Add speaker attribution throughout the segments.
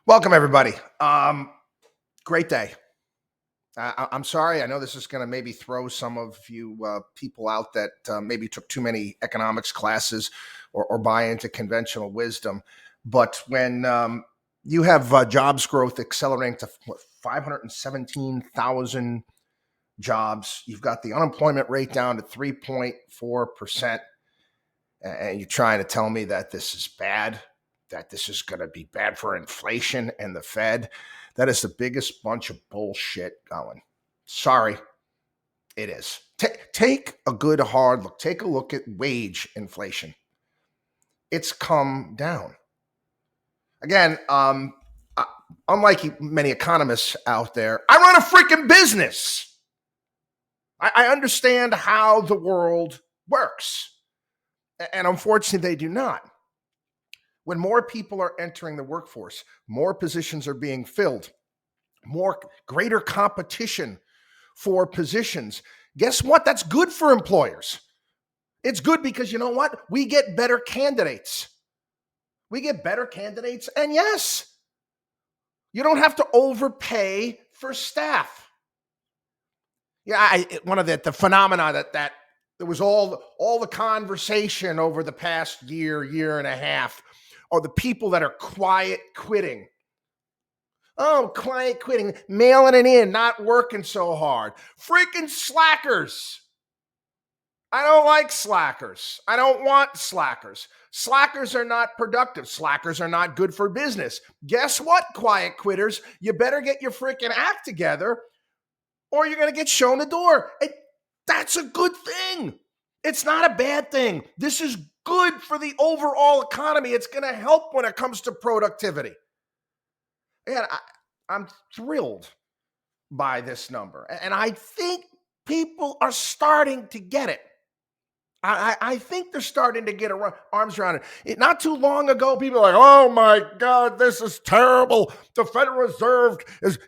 Speaker 1: Welcome, everybody. Great day. I'm sorry. I know this is going to maybe throw some of you people out that maybe took too many economics classes or buy into conventional wisdom. But when you have jobs growth accelerating to 517,000 jobs, you've got the unemployment rate down to 3.4%, and you're trying to tell me that this is bad, that this is going to be bad for inflation and the Fed. That is the biggest bunch of bullshit going. Sorry, it is. Take a good hard look. Take a look at wage inflation. It's come down. Again, unlike many economists out there, I run a freaking business. I understand how the world works. And unfortunately, they do not. When more people are entering the workforce, more positions are being filled, greater competition for positions. Guess what? That's good for employers. It's good because you know what? We get better candidates. We get better candidates, and yes, you don't have to overpay for staff. Yeah, one of the phenomena that there was all the conversation over the past year and a half are the people that are quiet quitting. Oh, quiet quitting, mailing it in, not working so hard. Freaking slackers. I don't like slackers. I don't want slackers. Slackers are not productive. Slackers are not good for business. Guess what, quiet quitters? You better get your freaking act together or you're going to get shown the door. That's a good thing. It's not a bad thing. This is good for the overall economy. It's going to help when it comes to productivity. And I'm thrilled by this number. And I think people are starting to get it. I think they're starting to get arms around it. Not too long ago, people were like, oh my God, this is terrible. The Federal Reserve,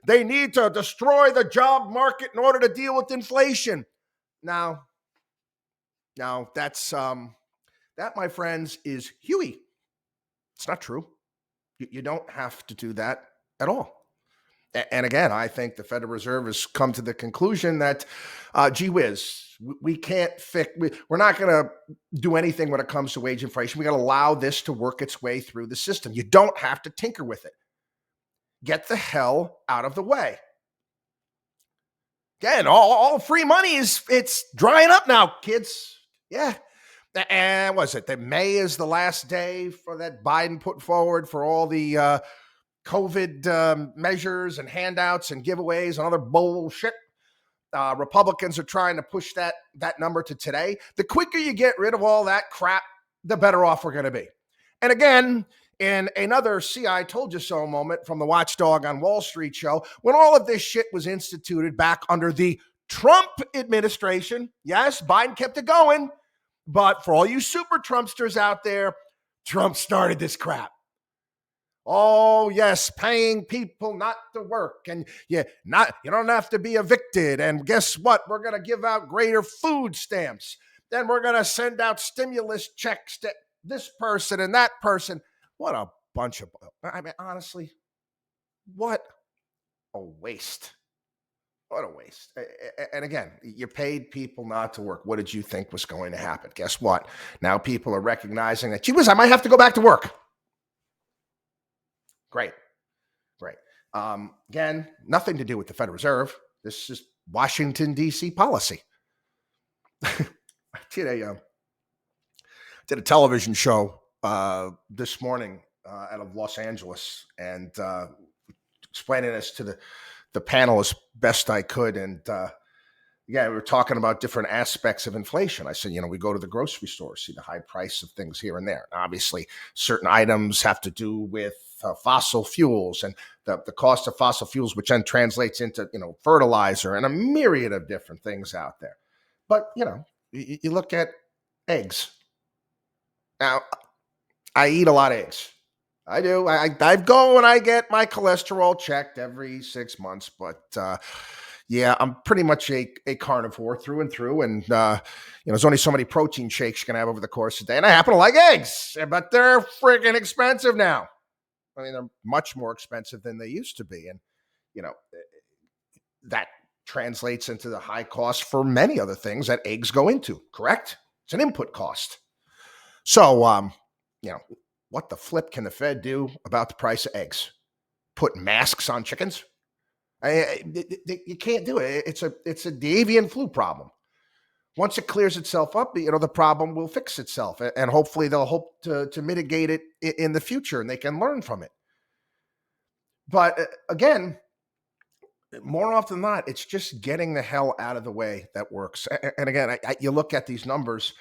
Speaker 1: they need to destroy the job market in order to deal with inflation. Now, that's that, my friends, is Huey. It's not true. You don't have to do that at all. And again, I think the Federal Reserve has come to the conclusion that, gee whiz, we can't fix. We're not going to do anything when it comes to wage inflation. We got to allow this to work its way through the system. You don't have to tinker with it. Get the hell out of the way. Again, all free money it's drying up now, kids. Yeah. And was it that May is the last day for that Biden put forward for all the COVID measures and handouts and giveaways and other bullshit? Republicans are trying to push that number to today. The quicker you get rid of all that crap, the better off we're going to be. And again, in another "see, I told you so" moment from the Watchdog on Wall Street show, when all of this shit was instituted back under the Trump administration, yes, Biden kept it going. But for all you super Trumpsters out there, Trump started this crap. Oh, yes, paying people not to work, and you don't have to be evicted. And guess what? We're going to give out greater food stamps. Then we're going to send out stimulus checks to this person and that person. What a bunch of, I mean, honestly, what a waste. What a waste. And again, you paid people not to work. What did you think was going to happen? Guess what? Now people are recognizing that, gee whiz, I might have to go back to work. Great. Again, nothing to do with the Federal Reserve. This is Washington, D.C. policy. I did a television show this morning out of Los Angeles and explaining this to the panel as best I could. And we were talking about different aspects of inflation. I said, we go to the grocery store, see the high price of things here and there. Obviously, certain items have to do with fossil fuels and the cost of fossil fuels, which then translates into, fertilizer and a myriad of different things out there. But, you look at eggs. Now, I eat a lot of eggs. I do. I go and I get my cholesterol checked every 6 months, but I'm pretty much a carnivore through and through. And there's only so many protein shakes you can have over the course of the day. And I happen to like eggs, but they're freaking expensive now. I mean, they're much more expensive than they used to be. And, you know, that translates into the high cost for many other things that eggs go into, correct? It's an input cost. So, you know, what the flip can the Fed do about the price of eggs? Put masks on chickens? You can't do it. It's the avian flu problem. Once it clears itself up, you know, the problem will fix itself, and hopefully they'll hope to mitigate it in the future, and they can learn from it. But again, more often than not, it's just getting the hell out of the way that works. And again, you look at these numbers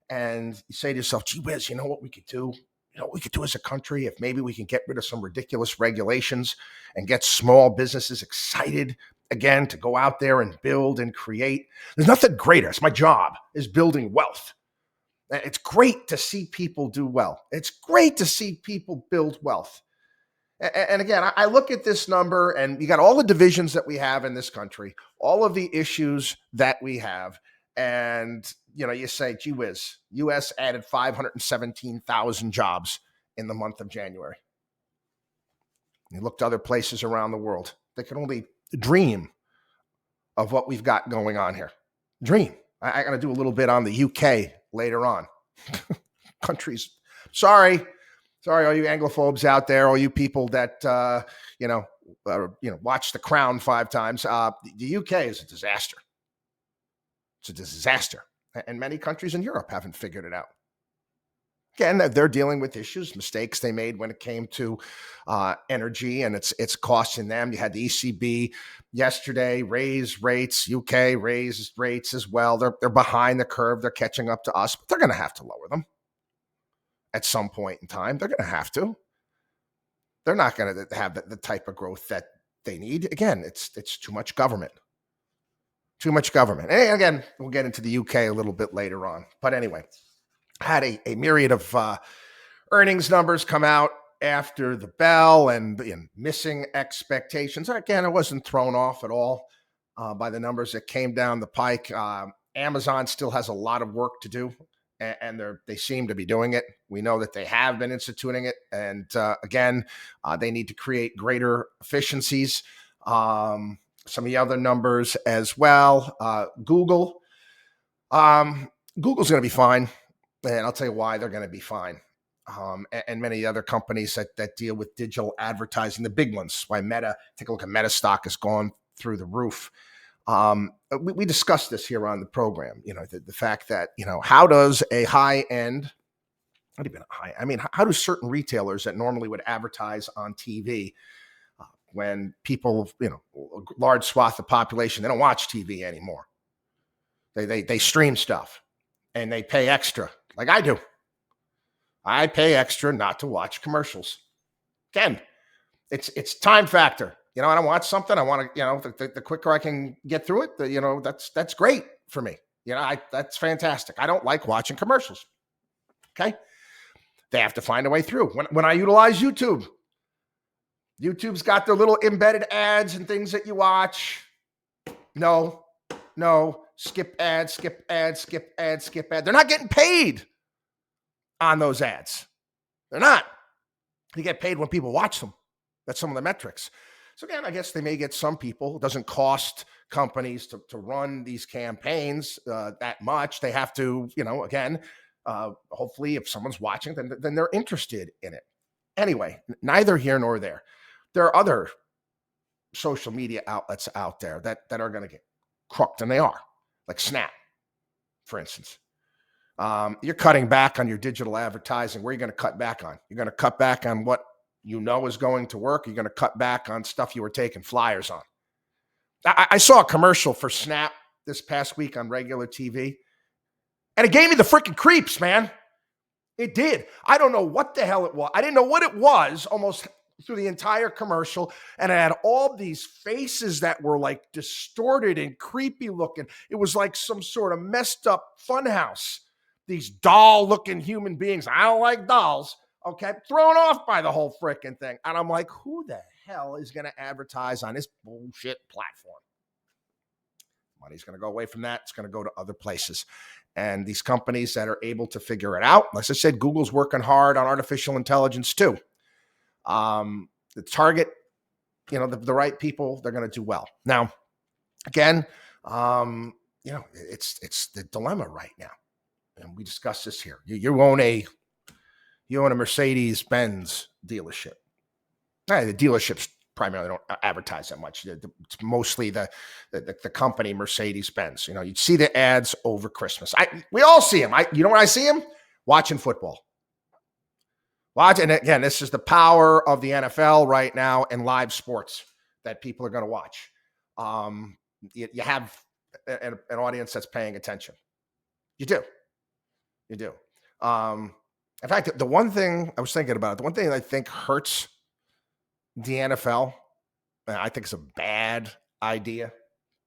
Speaker 1: and you say to yourself, gee whiz, you know what we could do? You know what we could do as a country if maybe we can get rid of some ridiculous regulations and get small businesses excited again to go out there and build and create. There's nothing greater. It's my job, is building wealth. It's great to see people do well. It's great to see people build wealth. And again, I look at this number, and you got all the divisions that we have in this country, all of the issues that we have. And, you know, you say, gee whiz, U.S. added 517,000 jobs in the month of January. You look to other places around the world, they can only dream of what we've got going on here. Dream. I got to do a little bit on the UK later on. Countries. Sorry, all you Anglophobes out there, all you people that watch The Crown 5 times. The UK is a disaster. It's a disaster, and many countries in Europe haven't figured it out. Again, they're dealing with issues, mistakes they made when it came to energy, and it's costing them. You had the ECB yesterday raise rates. UK raised rates as well. They're behind the curve. They're catching up to us, but they're going to have to lower them at some point in time. They're going to have to. They're not going to have the type of growth that they need. Again, it's too much government. Too much government. And again, we'll get into the UK a little bit later on. But anyway, had a myriad of earnings numbers come out after the bell, and missing expectations. Again, I wasn't thrown off at all by the numbers that came down the pike. Amazon still has a lot of work to do, and they seem to be doing it. We know that they have been instituting it, and again, they need to create greater efficiencies. Some of the other numbers as well. Google's going to be fine, and I'll tell you why they're going to be fine. And many other companies that deal with digital advertising, the big ones. Why Meta? Take a look at Meta stock has gone through the roof. We discussed this here on the program. You know, the fact that, you know, how does a high end, not even high, I mean, how do certain retailers that normally would advertise on TV, when people, you know, a large swath of the population, they don't watch TV anymore. They stream stuff, and they pay extra, like I do. I pay extra not to watch commercials. Again, it's time factor. You know, I don't watch something. I want to, you know, the quicker I can get through it, that's great for me. You know, that's fantastic. I don't like watching commercials. Okay. They have to find a way through. When I utilize YouTube, YouTube's got their little embedded ads and things that you watch. No, skip ads. They're not getting paid on those ads. They're not. They get paid when people watch them. That's some of the metrics. So again, I guess they may get some people. It doesn't cost companies to run these campaigns that much. They have to, you know, again, hopefully if someone's watching, then they're interested in it. Anyway, neither here nor there. There are other social media outlets out there that are going to get crooked, and they are, like Snap, for instance. You're cutting back on your digital advertising. Where are you going to cut back on? You're going to cut back on what you know is going to work. You're going to cut back on stuff you were taking flyers on. I saw a commercial for Snap this past week on regular TV, and it gave me the freaking creeps, man. It did. I don't know what the hell it was. I didn't know what it was almost through the entire commercial, and it had all these faces that were like distorted and creepy looking. It was like some sort of messed up funhouse. These doll-looking human beings. I don't like dolls. Okay, thrown off by the whole freaking thing. And I'm like, who the hell is going to advertise on this bullshit platform? Money's going to go away from that. It's going to go to other places. And these companies that are able to figure it out, like I said, Google's working hard on artificial intelligence too. The target, the right people, they're going to do well. Now, again, it's the dilemma right now, and we discussed this here. You own a Mercedes-Benz dealership. The dealerships primarily don't advertise that much. It's mostly the company Mercedes-Benz. You'd see the ads over Christmas. We all see them. You know when I see them? Watching football. And again, this is the power of the NFL right now and live sports that people are going to watch. You have an audience that's paying attention. You do. In fact, the one thing I was thinking about, the one thing I think hurts the NFL, and I think it's a bad idea.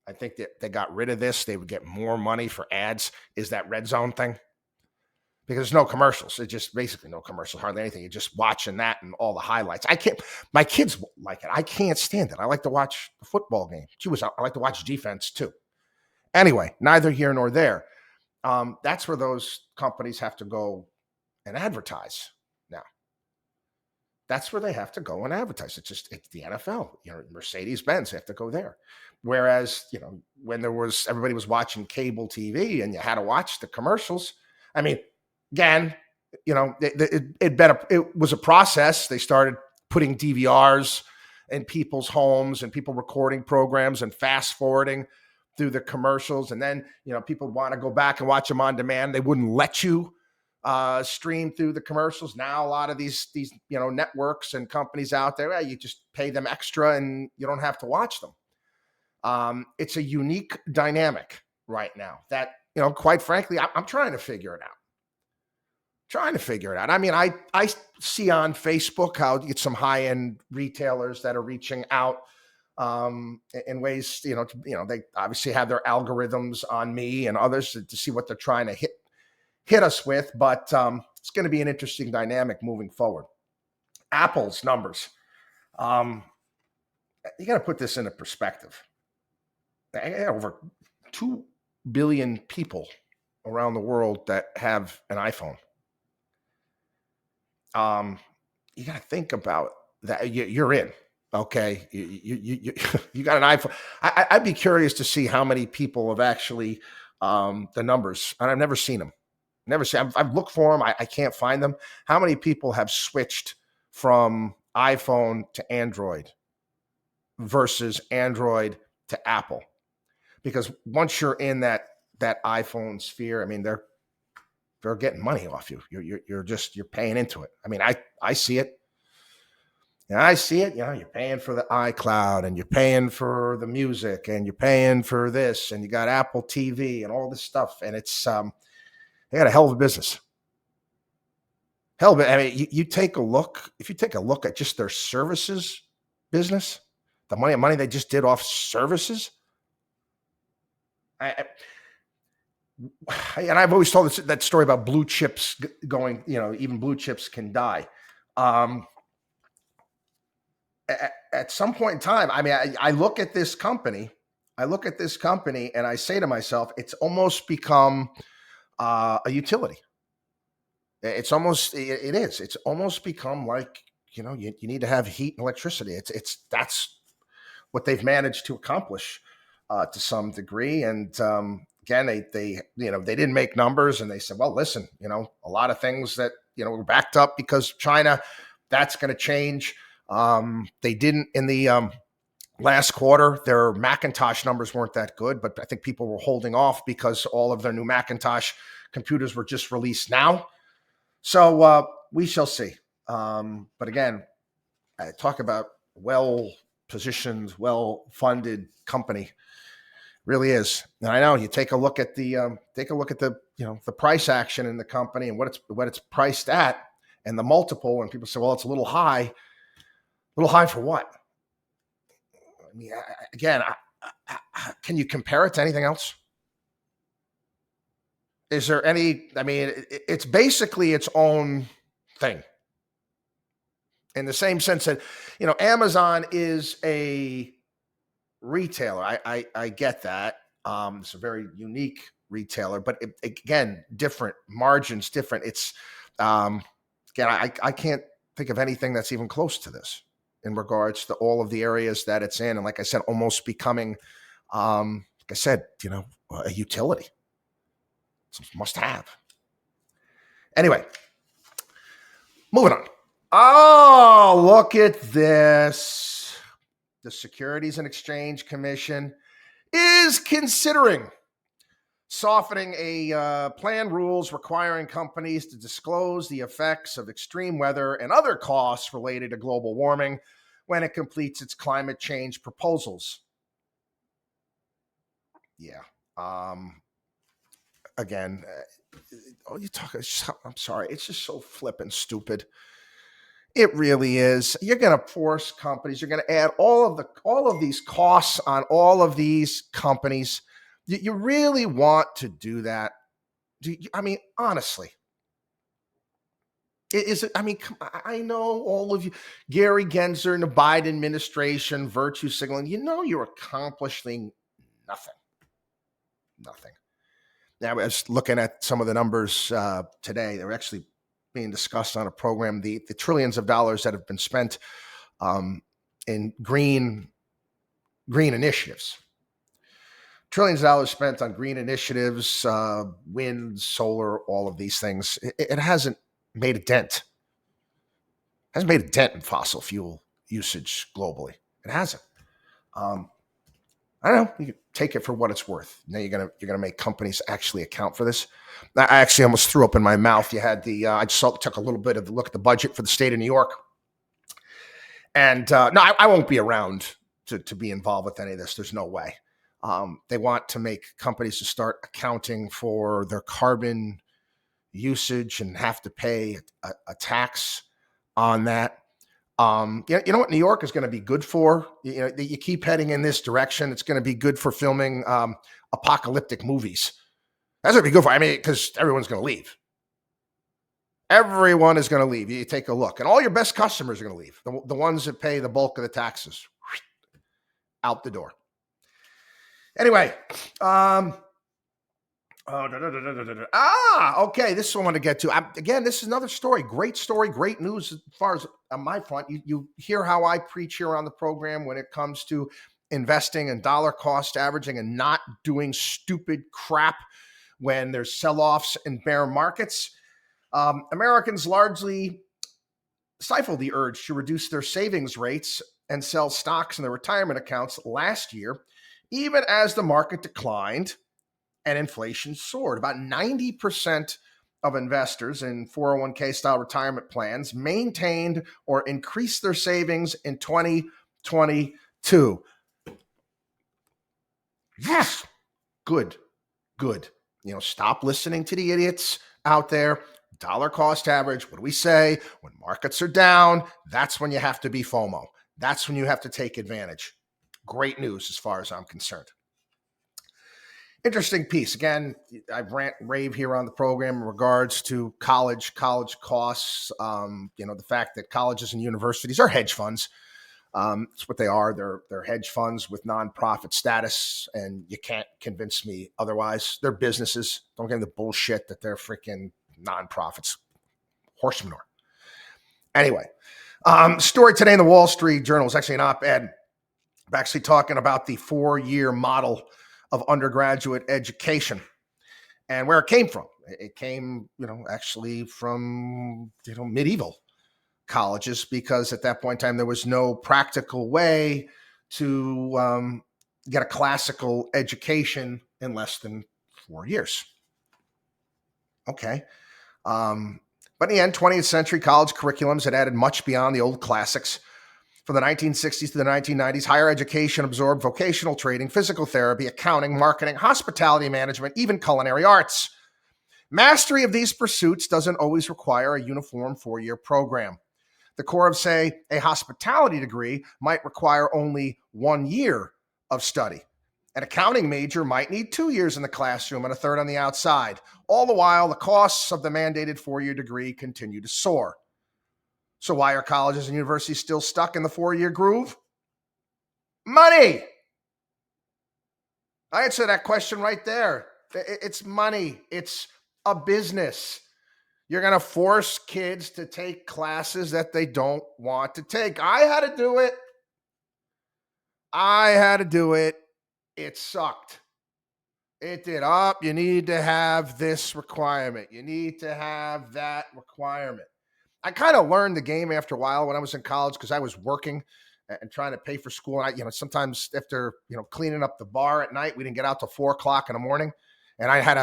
Speaker 1: I think that they got rid of this. They would get more money for ads. Is that red zone thing? Because there's no commercials. It's just basically no commercials, hardly anything. You're just watching that and all the highlights. My kids like it. I can't stand it. I like to watch the football game. I like to watch defense too. Anyway, neither here nor there. That's where those companies have to go and advertise now. That's where they have to go and advertise. It's the NFL. Mercedes-Benz, they have to go there. Whereas, when everybody was watching cable TV and you had to watch the commercials. I mean, again, it was a process. They started putting DVRs in people's homes and people recording programs and fast forwarding through the commercials. And then, people want to go back and watch them on demand. They wouldn't let you stream through the commercials. Now, a lot of these networks and companies out there, you just pay them extra and you don't have to watch them. It's a unique dynamic right now that, quite frankly, I'm trying to figure it out. I mean, I see on Facebook how you get some high-end retailers that are reaching out in ways, they obviously have their algorithms on me and others to see what they're trying to hit us with. But it's going to be an interesting dynamic moving forward. Apple's numbers. You got to put this into perspective. I got over 2 billion people around the world that have an iPhone. You got to think about that. You're in, okay. You got an iPhone. I'd be curious to see how many people have actually the numbers, and I've never seen them. I've looked for them. I can't find them. How many people have switched from iPhone to Android versus Android to Apple? Because once you're in that iPhone sphere, I mean, they're getting money off you. You're paying into it. I mean, I see it. And I see it. You're paying for the iCloud and you're paying for the music and you're paying for this and you got Apple TV and all this stuff. And it's they got a hell of a business. I mean, you take a look. If you take a look at just their services business, the money they just did off services. And I've always told that story about blue chips going, even blue chips can die. At some point in time, I mean, I look at this company and I say to myself, it's almost become a utility. It's almost become like, you need to have heat and electricity. That's what they've managed to accomplish to some degree. And again, they didn't make numbers, and they said, well, listen, a lot of things that were backed up because China, that's going to change. They didn't in the last quarter. Their Macintosh numbers weren't that good, but I think people were holding off because all of their new Macintosh computers were just released now. So we shall see. But again, I talk about well-positioned, well-funded company. Really is. And I know you take a look at the the price action in the company and what it's priced at and the multiple, and people say, well, it's a little high. A little high for what? I mean, can you compare it to anything else? Is there any? I mean, it's basically its own thing. In the same sense that, Amazon is a retailer. I get that. It's a very unique retailer, but again, different margins, different. It's again, I can't think of anything that's even close to this in regards to all of the areas that it's in. And like I said, almost becoming, like I said, a utility. It's a must have. Anyway, moving on. Oh, look at this. The Securities and Exchange Commission is considering softening a planned rules requiring companies to disclose the effects of extreme weather and other costs related to global warming when it completes its climate change proposals. Yeah. Again, I'm sorry, it's just so flippin' stupid. It really is. You're going to force companies. You're going to add all of these costs on all of these companies. You really want to do that? I mean, honestly, is it? I mean, I know all of you, Gary Gensler and the Biden administration, virtue signaling. You're accomplishing nothing. Nothing. Now, I was looking at some of the numbers today. They're actually being discussed on a program, the trillions of dollars that have been spent in green initiatives. Trillions of dollars spent on green initiatives, wind, solar, all of these things. It hasn't made a dent. It hasn't made a dent in fossil fuel usage globally. It hasn't. I don't know. You can take it for what it's worth. Now you're gonna make companies actually account for this. I actually almost threw up in my mouth. You had I just took a little bit of a look at the budget for the state of New York, and no, I won't be around to be involved with any of this. There's no way. They want to make companies to start accounting for their carbon usage and have to pay a tax on that. You know what New York is going to be good for? You keep heading in this direction. It's going to be good for filming apocalyptic movies. That's going to be good for. I mean, because everyone's going to leave. Everyone is going to leave. You take a look, and all your best customers are going to leave. The ones that pay the bulk of the taxes, out the door. Anyway, okay. This is what I want to get to. Again, this is another story. Great story. Great news as far as on my front. You hear how I preach here on the program when it comes to investing and dollar cost averaging and not doing stupid crap when there's sell-offs and bear markets. Americans largely stifled the urge to reduce their savings rates and sell stocks in their retirement accounts last year, even as the market declined and inflation soared. About 90% of investors in 401k style retirement plans maintained or increased their savings in 2022. Yes. Good. Stop listening to the idiots out there. Dollar cost average. What do we say? When markets are down, that's when you have to be FOMO. That's when you have to take advantage. Great news as far as I'm concerned. Interesting piece. Again, I rant and rave here on the program in regards to college costs. The fact that colleges and universities are hedge funds. It's what they are. They're hedge funds with nonprofit status, and you can't convince me otherwise. They're businesses. Don't get into the bullshit that they're freaking nonprofits. Horse manure. Anyway, story today in the Wall Street Journal is actually an op-ed. I'm actually talking about the 4-year model of undergraduate education and where it came from. It came, actually from, medieval colleges, because at that point in time, there was no practical way to get a classical education in less than 4 years. Okay. But in the end, 20th century college curriculums had added much beyond the old classics. From the 1960s to the 1990s, higher education absorbed vocational training, physical therapy, accounting, marketing, hospitality management, even culinary arts. Mastery of these pursuits doesn't always require a uniform 4-year program. The core of, say, a hospitality degree might require only 1 year of study. An accounting major might need 2 years in the classroom and a third on the outside. All the while, the costs of the mandated 4-year degree continue to soar. So why are colleges and universities still stuck in the 4-year groove? Money. I answer that question right there. It's money. It's a business. You're going to force kids to take classes that they don't want to take. I had to do it. It sucked. It did. You need to have this requirement. You need to have that requirement. I kind of learned the game after a while when I was in college because I was working and trying to pay for school. And sometimes after, cleaning up the bar at night, we didn't get out till 4 o'clock in the morning. And I had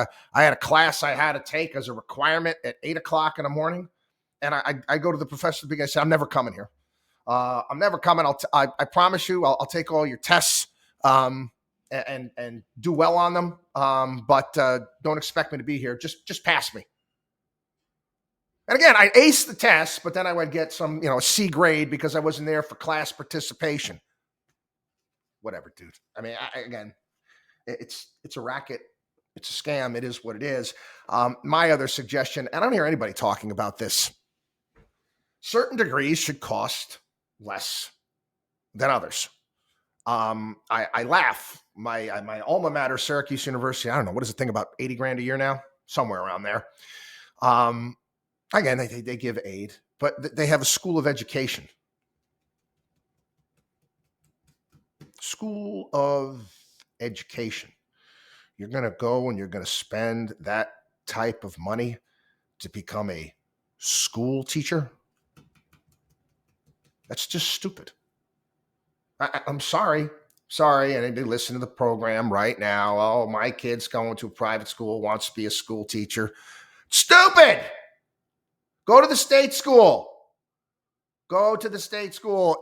Speaker 1: a class I had to take as a requirement at 8 o'clock in the morning. And I go to the professor at the beginning. I say, I'm never coming here. I'm never coming. I promise you, I'll take all your tests and do well on them. But don't expect me to be here. Just pass me. And again, I aced the test, but then I would get some, a C grade because I wasn't there for class participation. Whatever, dude. I mean, again, it's a racket. It's a scam. It is what it is. My other suggestion, and I don't hear anybody talking about this, certain degrees should cost less than others. I laugh. My alma mater, Syracuse University, I don't know, what is the thing, about 80 grand a year now? Somewhere around there. Again, they give aid, but they have a school of education. School of education. You're going to go and you're going to spend that type of money to become a school teacher? That's just stupid. I'm sorry. And anybody listen to the program right now, oh, my kid's going to a private school, wants to be a school teacher. Stupid! Go to the state school.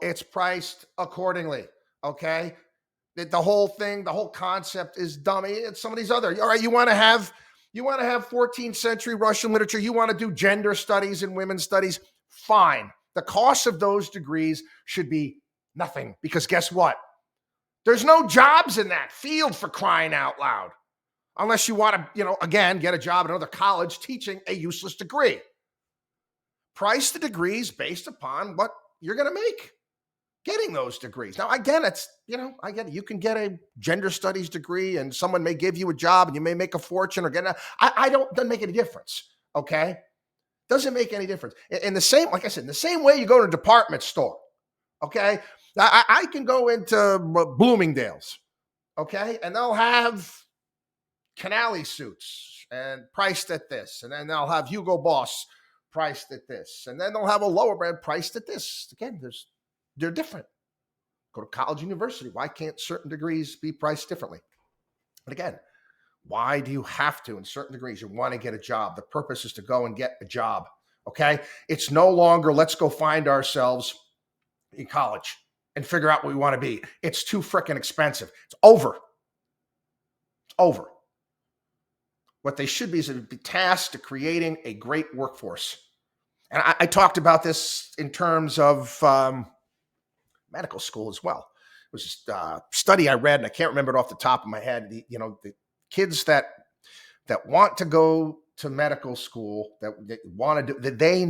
Speaker 1: It's priced accordingly, okay? The whole thing, the whole concept is dummy. It's some of these other, all right, you want to have 14th century Russian literature, you want to do gender studies and women's studies, fine. The cost of those degrees should be nothing, because guess what? There's no jobs in that field, for crying out loud, unless you want to, again, get a job at another college teaching a useless degree. Price the degrees based upon what you're going to make getting those degrees. Now, again, it's, I get it. You can get a gender studies degree and someone may give you a job and you may make a fortune or doesn't make any difference. Okay. Doesn't make any difference. In the same, like I said, in the same way you go to a department store. Okay. I can go into Bloomingdale's. Okay. And they'll have Canali suits and priced at this. And then they'll have Hugo Boss priced at this. And then they'll have a lower brand priced at this. Again, they're different. Go to college, university. Why can't certain degrees be priced differently? But again, why do you have to, in certain degrees, you want to get a job? The purpose is to go and get a job. Okay. It's no longer, let's go find ourselves in college and figure out what we want to be. It's too freaking expensive. It's over. What they should be is be tasked to creating a great workforce. And I talked about this in terms of medical school as well. It was just a study I read, and I can't remember it off the top of my head. The kids that want to go to medical school, that want to do, that they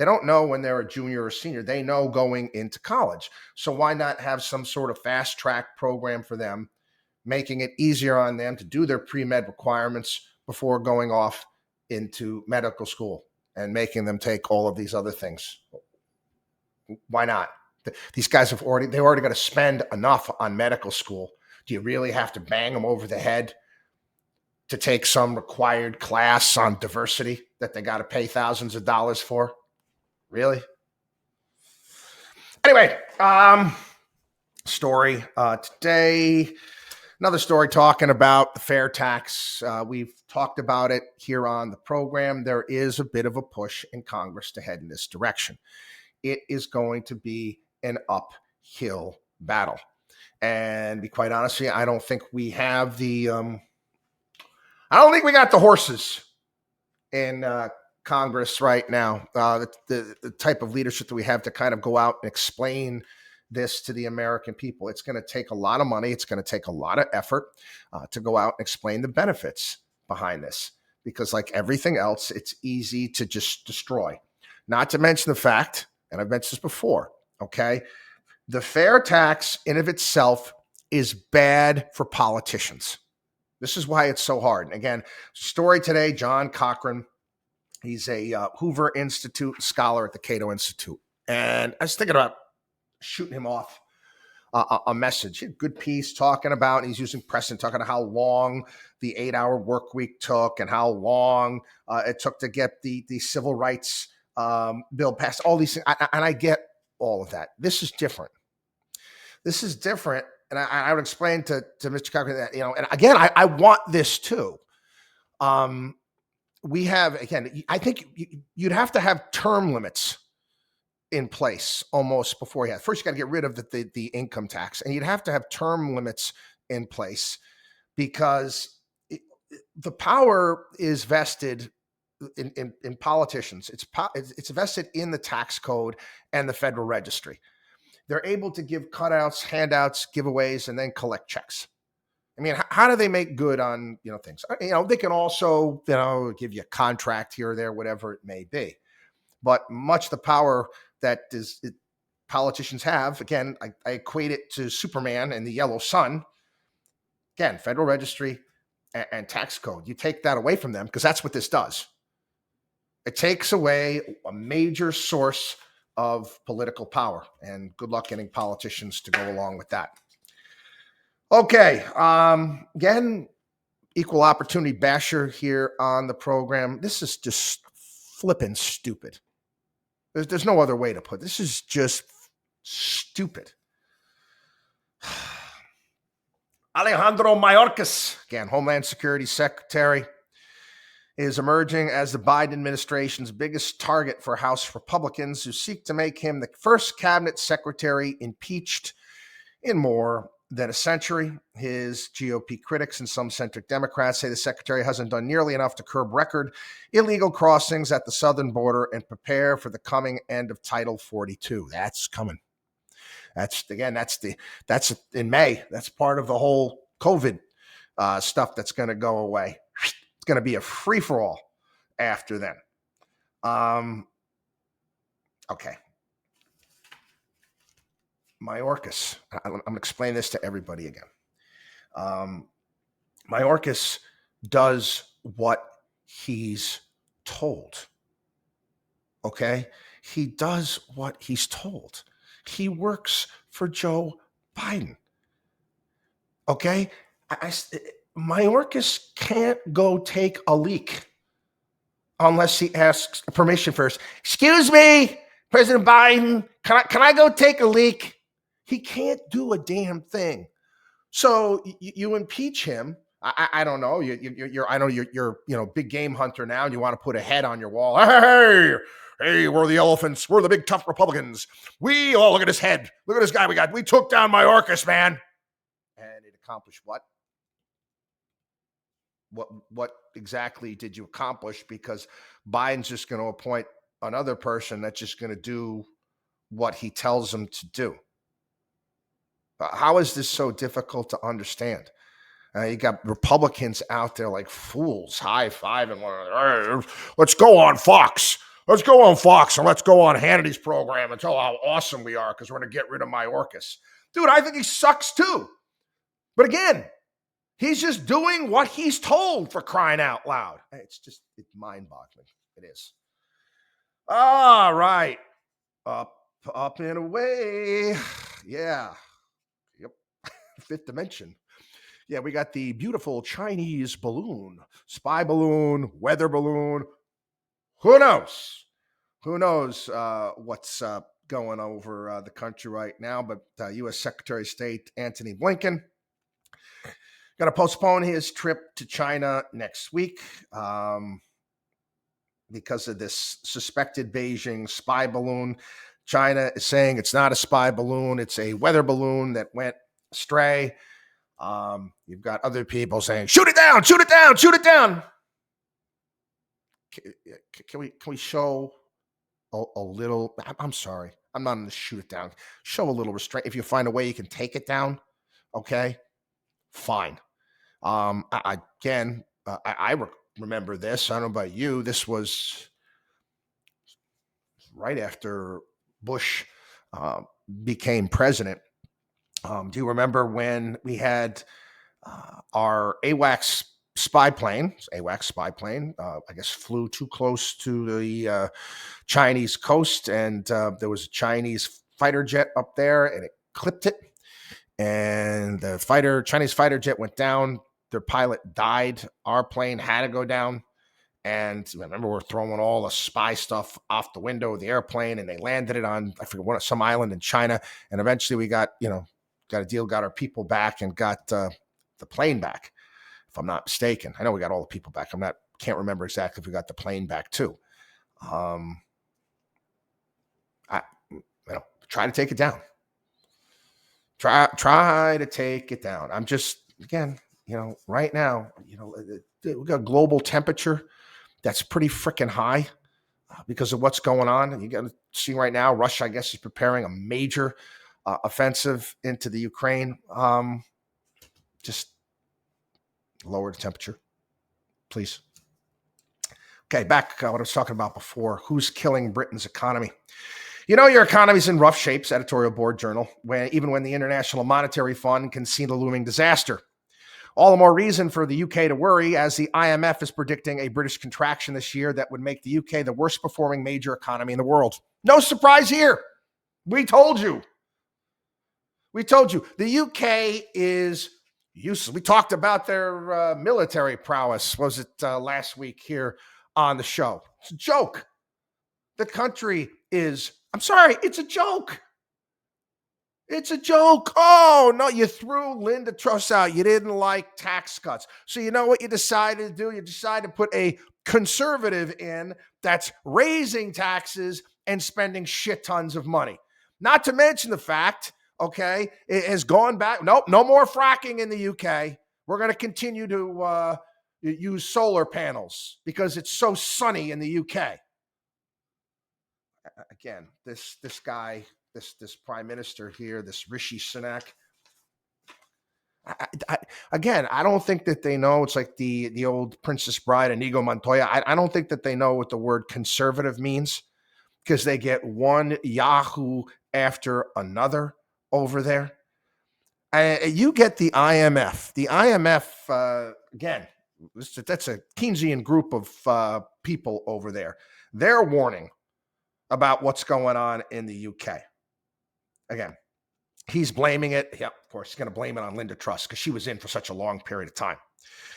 Speaker 1: don't know when they're a junior or senior. They know going into college. So why not have some sort of fast track program for them, making it easier on them to do their pre-med requirements before going off into medical school and making them take all of these other things? Why not? These guys they already got to spend enough on medical school. Do you really have to bang them over the head to take some required class on diversity that they got to pay thousands of dollars for? Really? Anyway, story today. Another story talking about the fair tax. We've talked about it here on the program. There is a bit of a push in Congress to head in this direction. It is going to be an uphill battle. And to be quite honest with you, I don't think we have I don't think we got the horses in Congress right now. The type of leadership that we have to kind of go out and explain this to the American people. It's going to take a lot of money. It's going to take a lot of effort to go out and explain the benefits behind this, because like everything else, it's easy to just destroy. Not to mention the fact, and I've mentioned this before, okay, the fair tax in of itself is bad for politicians. This is why it's so hard. And again, story today, John Cochran. He's a Hoover Institute scholar at the Cato Institute. And I was thinking about shooting him off a message. He had a good piece talking about, and he's using precedent, talking about how long the 8-hour work week took and how long it took to get the civil rights bill passed, all these things. And I get all of that. This is different. This is different. And I would explain to Mr. Cochran that, and again, I want this too. We have, again, I think you'd have to have term limits in place almost before you have. First, you got to get rid of the income tax, and you'd have to have term limits in place because the power is vested in politicians. It's vested in the tax code and the Federal Registry. They're able to give cutouts, handouts, giveaways, and then collect checks. I mean, how do they make good on things? They can also give you a contract here or there, whatever it may be. But much the power that politicians have, again, I equate it to Superman and the yellow sun. Again, Federal Registry and tax code. You take that away from them because that's what this does. It takes away a major source of political power, and good luck getting politicians to go along with that. Okay, again, equal opportunity basher here on the program. This is just flipping stupid. There's no other way to put it. This is just stupid. Alejandro Mayorkas, again, Homeland Security Secretary, is emerging as the Biden administration's biggest target for House Republicans who seek to make him the first cabinet secretary impeached in more than a century. His GOP critics and some centric Democrats say the secretary hasn't done nearly enough to curb record illegal crossings at the southern border and prepare for the coming end of Title 42. That's coming. That's in May. That's part of the whole COVID stuff that's going to go away. It's going to be a free-for-all after then. Okay. Mayorkas. I'm going to explain this to everybody again. Mayorkas does what he's told. Okay? He does what he's told. He works for Joe Biden. Okay? Mayorkas can't go take a leak unless he asks permission first. Excuse me, President Biden, can I go take a leak? He can't do a damn thing. So you impeach him. I don't know. I know you're big game hunter now, and you want to put a head on your wall. Hey, we're the elephants. We're the big tough Republicans. Look at his head. Look at this guy we got. We took down Mayorkas, man. And it accomplished what? What exactly did you accomplish? Because Biden's just going to appoint another person that's just going to do what he tells him to do. How is this so difficult to understand? You got Republicans out there like fools, high-fiving one another. Let's go on Fox. Let's go on Fox and let's go on Hannity's program and tell how awesome we are because we're going to get rid of Mayorkas. Dude, I think he sucks too. But again, he's just doing what he's told, for crying out loud. It's mind-boggling. It is. All right. Up and away. Yeah. Yep. Fifth dimension. Yeah, we got the beautiful Chinese balloon, spy balloon, weather balloon. Who knows? Who knows what's going over the country right now? But U.S. Secretary of State Antony Blinken going to postpone his trip to China next week because of this suspected Beijing spy balloon. China is saying it's not a spy balloon. It's a weather balloon that went astray. You've got other people saying, shoot it down, shoot it down, shoot it down. Can we show a little, I'm sorry, I'm not going to shoot it down. Show a little restraint. If you find a way you can take it down, okay, fine. I remember this. I don't know about you. This was right after Bush became president. Do you remember when we had Our AWACS spy plane, I guess flew too close to the Chinese coast, and there was a Chinese fighter jet up there, and it clipped it. And the Chinese fighter jet went down. Their pilot died. Our plane had to go down. And remember, we're throwing all the spy stuff off the window of the airplane, and they landed it on, I forget, some island in China. And eventually we got a deal, got our people back, and got the plane back, if I'm not mistaken. I know we got all the people back. Can't remember exactly if we got the plane back too. Try to take it down. Try to take it down. I'm just, again, right now, we got global temperature that's pretty freaking high because of what's going on. And you got to see right now, Russia, I guess, is preparing a major offensive into the Ukraine. Just lower the temperature, please. Okay, back what I was talking about before. Who's killing Britain's economy? Your economy's in rough shape, editorial board journal, even when the International Monetary Fund can see the looming disaster. All the more reason for the UK to worry, as the IMF is predicting a British contraction this year that would make the UK the worst performing major economy in the world. No surprise here. We told you. The UK is useless. We talked about their military prowess, was it last week here on the show? It's a joke. The country is, I'm sorry, it's a joke. It's a joke. Oh, no, you threw Linda Truss out. You didn't like tax cuts. So you know what you decided to do? You decided to put a conservative in that's raising taxes and spending shit tons of money. Not to mention the fact, okay, it has gone back. Nope, no more fracking in the UK. We're going to continue to use solar panels because it's so sunny in the UK. Again, this guy, this prime minister here, this Rishi Sunak. I don't think that they know. It's like the old Princess Bride, Inigo Montoya. I don't think that they know what the word conservative means, because they get one Yahoo after another over there. You get the IMF. The IMF, again, that's a Keynesian group of people over there. They're warning about what's going on in the UK. Again, he's blaming it. Yep, of course, he's going to blame it on Linda Truss because she was in for such a long period of time.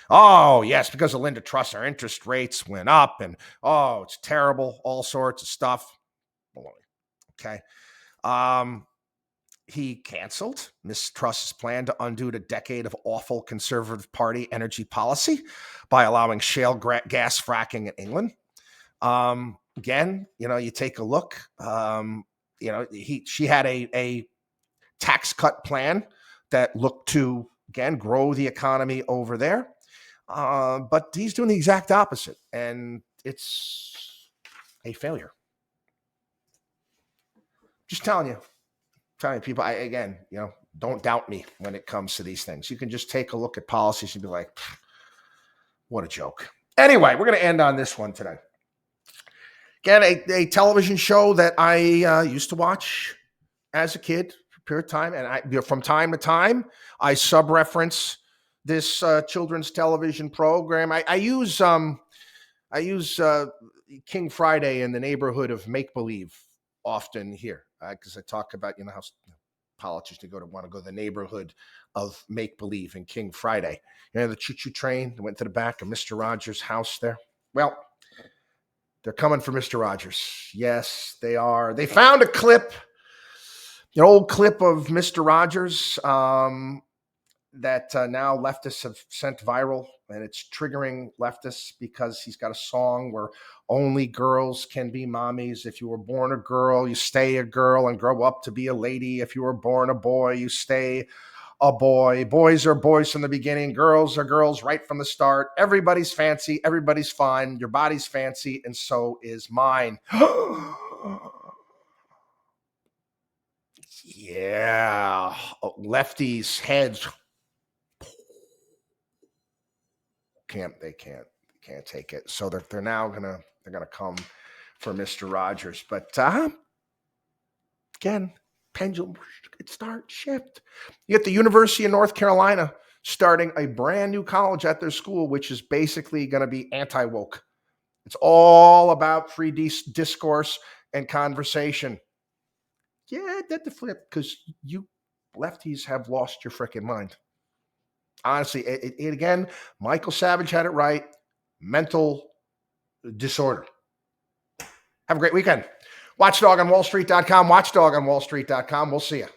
Speaker 1: Oh, yes, because of Linda Truss, our interest rates went up, and oh, it's terrible, all sorts of stuff. Okay. He canceled Ms. Truss's plan to undo a decade of awful Conservative Party energy policy by allowing shale gas fracking in England. Again, you take a look. She had a tax cut plan that looked to, again, grow the economy over there. But he's doing the exact opposite, and it's a failure. Just telling you people, don't doubt me when it comes to these things. You can just take a look at policies and be like, what a joke. Anyway, we're going to end on this one today. Again, a television show that I used to watch as a kid for a period of time. And from time to time, I sub-reference this children's television program. I use King Friday in the neighborhood of make-believe often here, because I talk about, how politicians want to go to the neighborhood of make-believe in King Friday. The choo-choo train that went to the back of Mr. Rogers' house there. Well, they're coming for Mr. Rogers. Yes, they are. They found a clip, an old clip of Mr. Rogers that now leftists have sent viral, and it's triggering leftists because he's got a song where only girls can be mommies. If you were born a girl, you stay a girl and grow up to be a lady. If you were born a boy, you stay a boy. Boys are boys from the beginning. Girls are girls right from the start. Everybody's fancy. Everybody's fine. Your body's fancy, and so is mine. Yeah. Lefties' heads they can't take it. So they're now gonna come for Mr. Rogers. But again, pendulum shift. You get the University of North Carolina starting a brand new college at their school, which is basically going to be anti-woke. It's all about free discourse and conversation. Yeah, that's the flip, because you lefties have lost your freaking mind. Honestly, it again, Michael Savage had it right. Mental disorder. Have a great weekend. Watchdog on Wall Street.com. Watchdog on Wall Street.com. We'll see you.